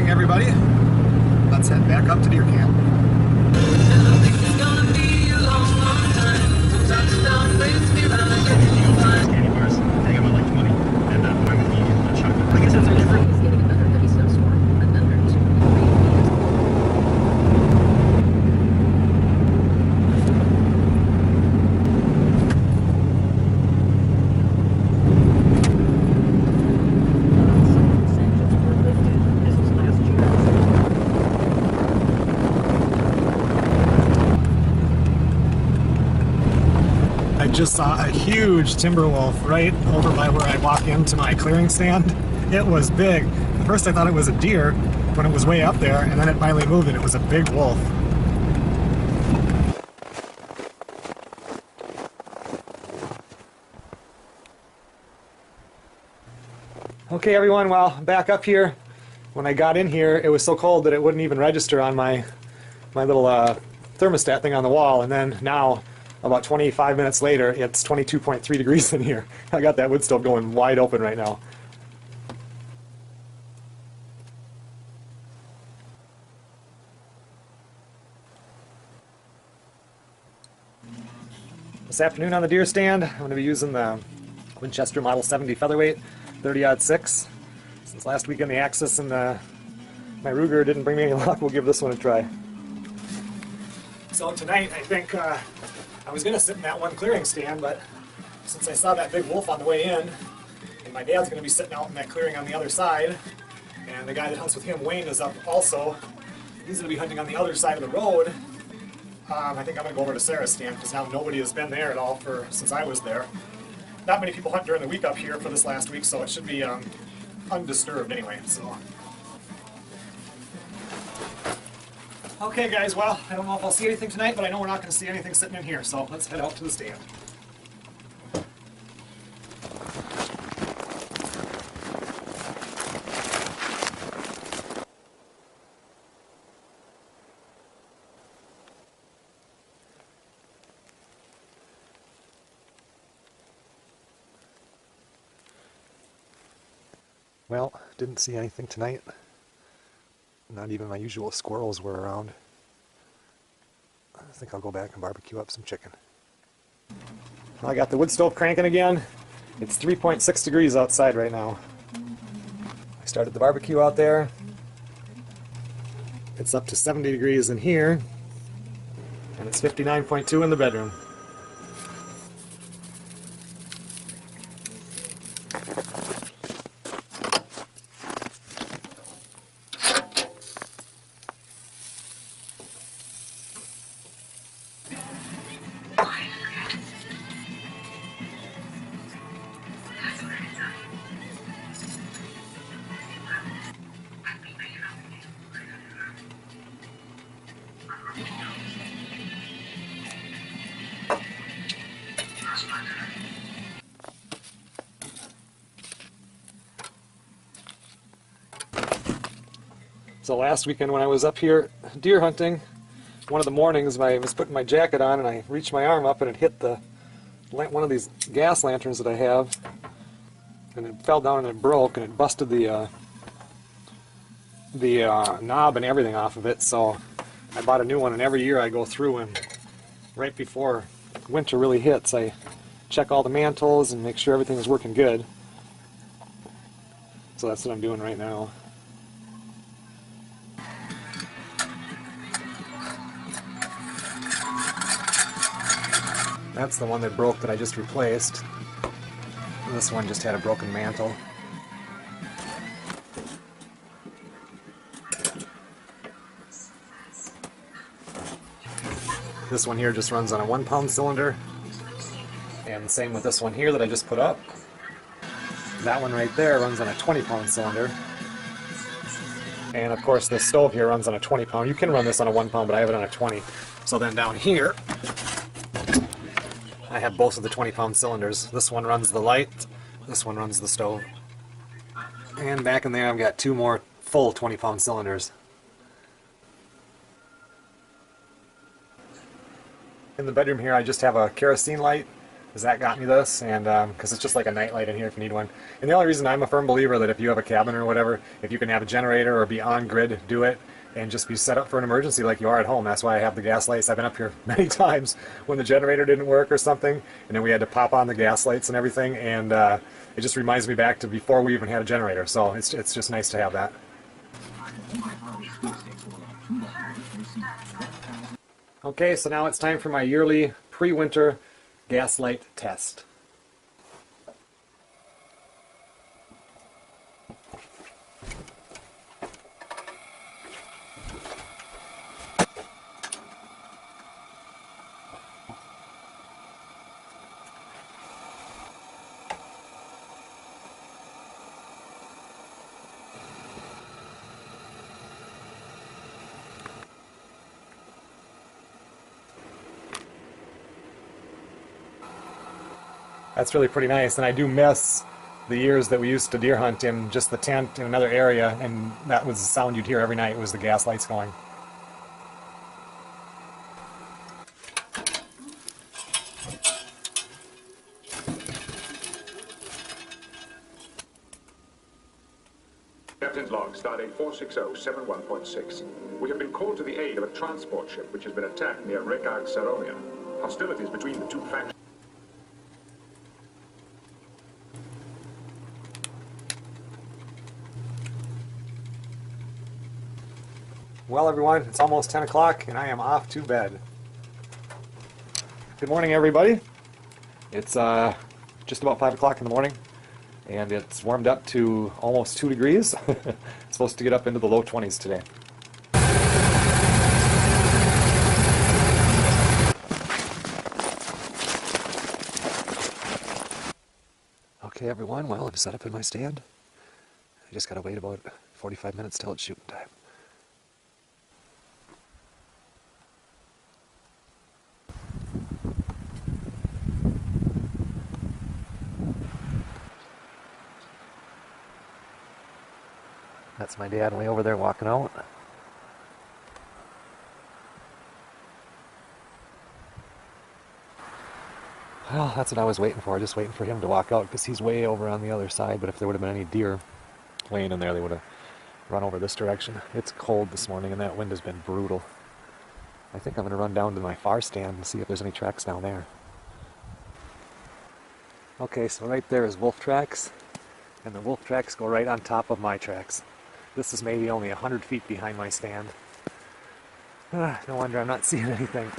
morning, everybody. Let's head back up to deer camp. Candy bars. I think I'm at like 20. And I'm eating a chocolate. I guess that's our different. He's getting another heavy snowstorm. Another 2 to 3 meters. I just saw a huge timber wolf right over by where I walk into my clearing stand. It was big. At first I thought it was a deer when it was way up there, and then it finally moved and it was a big wolf. Okay everyone, well, back up here. When I got in here, it was so cold that it wouldn't even register on my little thermostat thing on the wall, and then now about 25 minutes later, it's 22.3 degrees in here. I got that wood stove going wide open right now. This afternoon on the deer stand, I'm going to be using the Winchester Model 70 Featherweight 30-06. Since last weekend the Axis and my Ruger didn't bring me any luck, we'll give this one a try. So tonight, I think I was going to sit in that one clearing stand, but since I saw that big wolf on the way in, and my dad's going to be sitting out in that clearing on the other side, and the guy that hunts with him, Wayne, is up also. He's going to be hunting on the other side of the road. I think I'm going to go over to Sara's stand because now nobody has been there at all since I was there. Not many people hunt during the week up here for this last week, so it should be undisturbed anyway. So. Okay guys, well, I don't know if I'll see anything tonight, but I know we're not going to see anything sitting in here, so let's head out to the stand. Well, didn't see anything tonight. Not even my usual squirrels were around. I think I'll go back and barbecue up some chicken. I got the wood stove cranking again. It's 3.6 degrees outside right now. I started the barbecue out there. It's up to 70 degrees in here. And it's 59.2 in the bedroom. So last weekend when I was up here deer hunting, one of the mornings I was putting my jacket on and I reached my arm up and it hit one of these gas lanterns that I have, and it fell down and it broke and it busted the knob and everything off of it. So I bought a new one, and every year I go through and right before winter really hits I check all the mantles and make sure everything is working good. So that's what I'm doing right now. That's the one that broke that I just replaced. This one just had a broken mantle. This one here just runs on a 1-pound cylinder. And same with this one here that I just put up. That one right there runs on a 20-pound cylinder. And of course this stove here runs on a 20-pound. You can run this on a 1-pound, but I have it on a 20. So then down here, I have both of the 20-pound cylinders. This one runs the light, this one runs the stove. And back in there I've got 2 more full 20-pound cylinders. In the bedroom here I just have a kerosene light because that got me this, and because it's just like a nightlight in here if you need one. And the only reason I'm a firm believer that if you have a cabin or whatever, if you can have a generator or be on grid, do it, and just be set up for an emergency like you are at home. That's why I have the gas lights. I've been up here many times when the generator didn't work or something, and then we had to pop on the gas lights and everything, and it just reminds me back to before we even had a generator. So it's just nice to have that. Okay, so now it's time for my yearly pre-winter gaslight test. That's really pretty nice, and I do miss the years that we used to deer hunt in just the tent in another area, and that was the sound you'd hear every night was the gas lights going. Captain's log, stardate 46071.6. We have been called to the aid of a transport ship which has been attacked near Saronia. Hostilities between the two factions. Well, everyone, it's almost 10 o'clock, and I am off to bed. Good morning, everybody. It's just about 5 o'clock in the morning, and it's warmed up to almost 2 degrees. It's supposed to get up into the low 20s today. Okay, everyone, well, I'm set up in my stand. I just gotta wait about 45 minutes till it's shooting time. That's my dad way over there walking out. Well, that's what I was waiting for, just waiting for him to walk out because he's way over on the other side, but if there would have been any deer laying in there, they would have run over this direction. It's cold this morning and that wind has been brutal. I think I'm going to run down to my far stand and see if there's any tracks down there. Okay, so right there is wolf tracks, and the wolf tracks go right on top of my tracks. This is maybe only 100 feet behind my stand. No wonder I'm not seeing anything.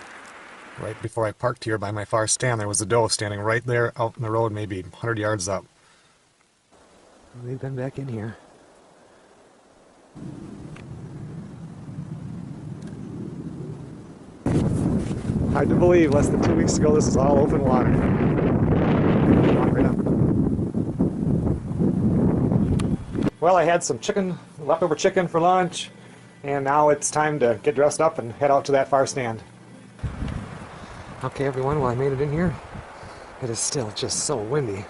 Right before I parked here by my far stand, there was a doe standing right there out in the road, maybe 100 yards up. They've been back in here. Hard to believe, less than 2 weeks ago this was all open water. Right up. Well, I had some leftover chicken for lunch, and now it's time to get dressed up and head out to that far stand. Okay, everyone, well, I made it in here. It is still just so windy.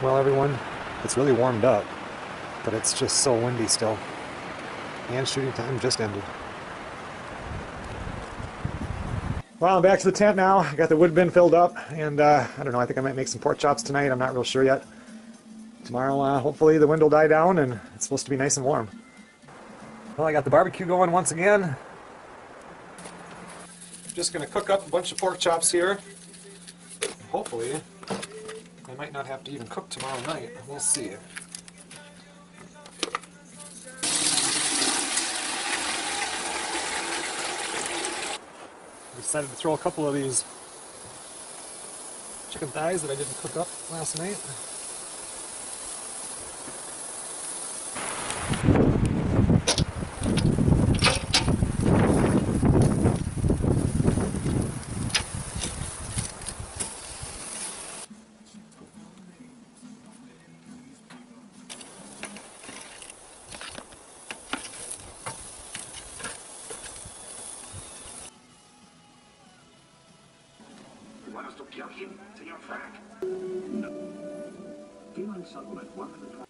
Well, everyone, it's really warmed up, but it's just so windy still. And shooting time just ended. Well, I'm back to the tent now. I got the wood bin filled up, and I don't know, I think I might make some pork chops tonight. I'm not real sure yet. Tomorrow, hopefully the wind will die down, and it's supposed to be nice and warm. Well, I got the barbecue going once again. I'm just going to cook up a bunch of pork chops here. Hopefully, I might not have to even cook tomorrow night. We'll see. I decided to throw a couple of these chicken thighs that I didn't cook up last night. You want us to kill him to your frack? No. Feline supplement 120.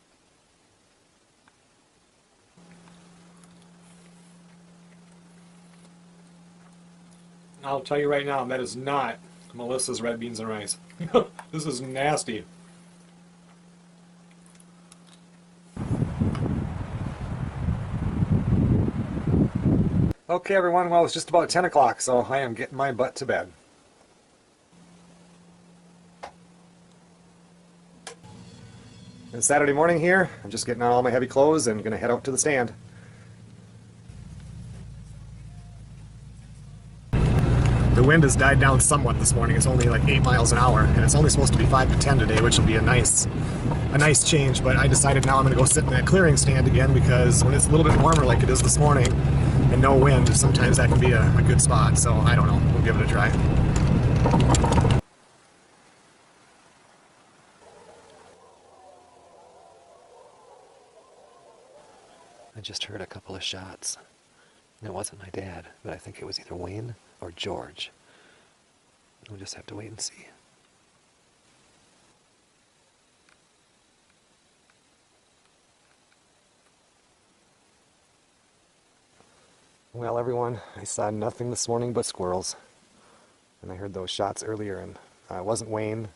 I'll tell you right now, that is not Melissa's red beans and rice. This is nasty. Okay everyone, well it's just about 10 o'clock, so I am getting my butt to bed. It's Saturday morning here. I'm just getting on all my heavy clothes and going to head out to the stand. The wind has died down somewhat this morning. It's only like 8 miles an hour, and it's only supposed to be 5 to 10 today, which will be a nice change. But I decided now I'm going to go sit in that clearing stand again, because when it's a little bit warmer like it is this morning and no wind, sometimes that can be a good spot. So I don't know. We'll give it a try. I just heard a couple of shots. It wasn't my dad, but I think it was either Wayne or George. We'll just have to wait and see. Well, everyone, I saw nothing this morning but squirrels. And I heard those shots earlier, and it wasn't Wayne,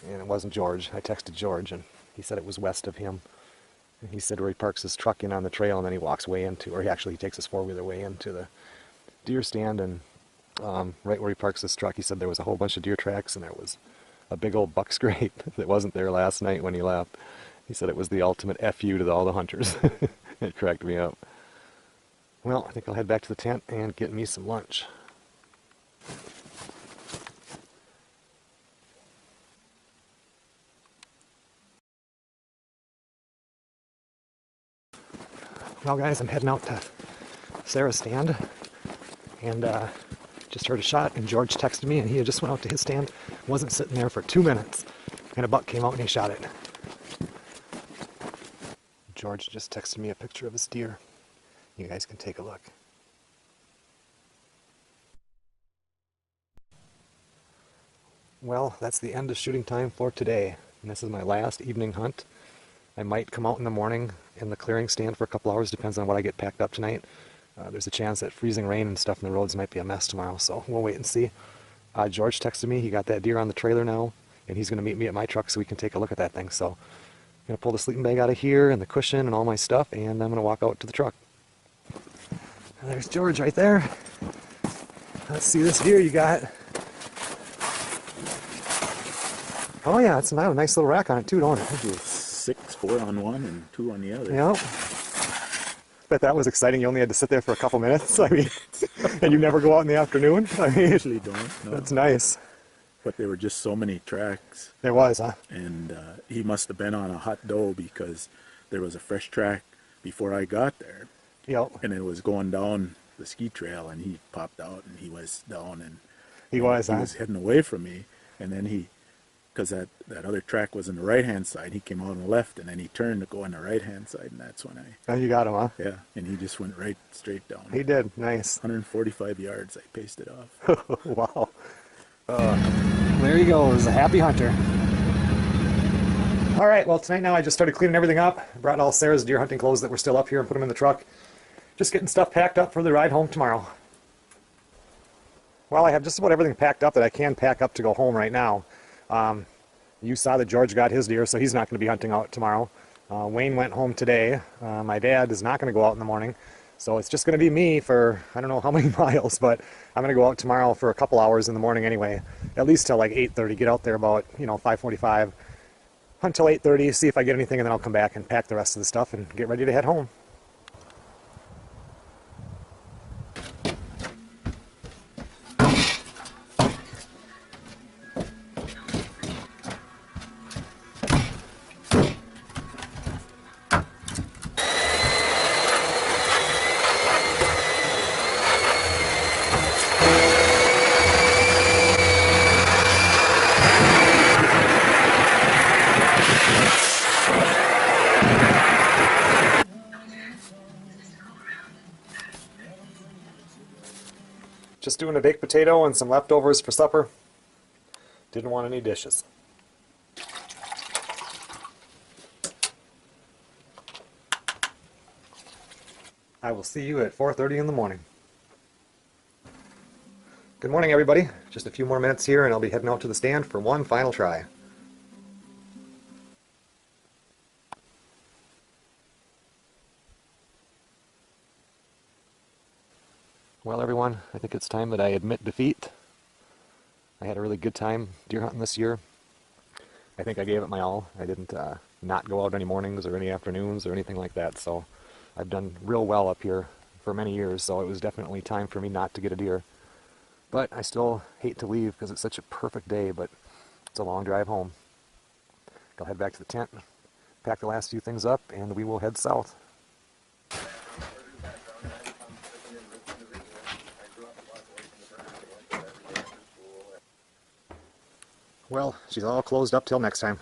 and it wasn't George. I texted George, and he said it was west of him. And he said where he parks his truck in on the trail, and then he walks way into, or he takes his four-wheeler way into the deer stand, and right where he parks his truck, he said there was a whole bunch of deer tracks, and there was a big old buck scrape that wasn't there last night when he left. He said it was the ultimate FU to all the hunters. It cracked me up. Well, I think I'll head back to the tent and get me some lunch. Well guys, I'm heading out to Sara's stand, and just heard a shot, and George texted me, and he had just went out to his stand, wasn't sitting there for 2 minutes, and a buck came out and he shot it. George just texted me a picture of his deer. You guys can take a look. Well, that's the end of shooting time for today, and this is my last evening hunt. I might come out in the morning in the clearing stand for a couple hours, depends on what I get packed up tonight. There's a chance that freezing rain and stuff in the roads might be a mess tomorrow, so we'll wait and see. George texted me, he got that deer on the trailer now, and he's going to meet me at my truck so we can take a look at that thing. So I'm going to pull the sleeping bag out of here and the cushion and all my stuff, and I'm going to walk out to the truck. And there's George right there. Let's see this deer you got. Oh yeah, it's a nice little rack on it too, don't it? 6, 4 on one and 2 on the other. Yep. Bet that was exciting. You only had to sit there for a couple minutes. I mean, and you never go out in the afternoon. I mean, Usually don't. No. That's nice. But there were just so many tracks. There was, huh? And he must have been on a hot doe, because there was a fresh track before I got there. Yep. And it was going down the ski trail, and he popped out, and he was down, and he was heading away from me. And then because that other track was on the right-hand side, he came out on the left, and then he turned to go on the right-hand side, and that's when Oh, you got him, huh? yeah, and he just went right straight down. He did. Nice. 145 yards, I paced it off. Wow. There he goes, a happy hunter. All right, well, tonight now I just started cleaning everything up. Brought all Sarah's deer hunting clothes that were still up here and put them in the truck. Just getting stuff packed up for the ride home tomorrow. Well, I have just about everything packed up that I can pack up to go home right now. You saw that George got his deer, so he's not going to be hunting out tomorrow. Wayne went home today. My dad is not going to go out in the morning. So it's just going to be me for, I don't know how many miles, but I'm going to go out tomorrow for a couple hours in the morning anyway. At least till like 8:30. Get out there about, 5:45. Hunt till 8:30, see if I get anything, and then I'll come back and pack the rest of the stuff and get ready to head home. Just doing a baked potato and some leftovers for supper. Didn't want any dishes. I will see you at 4:30 in the morning. Good morning, everybody. Just a few more minutes here and I'll be heading out to the stand for one final try. Well, everyone, I think it's time that I admit defeat. I had a really good time deer hunting this year. I think I gave it my all. I didn't not go out any mornings or any afternoons or anything like that, so I've done real well up here for many years, so it was definitely time for me not to get a deer. But I still hate to leave because it's such a perfect day, but it's a long drive home. I'll head back to the tent, pack the last few things up, and we will head south. Well, she's all closed up till next time.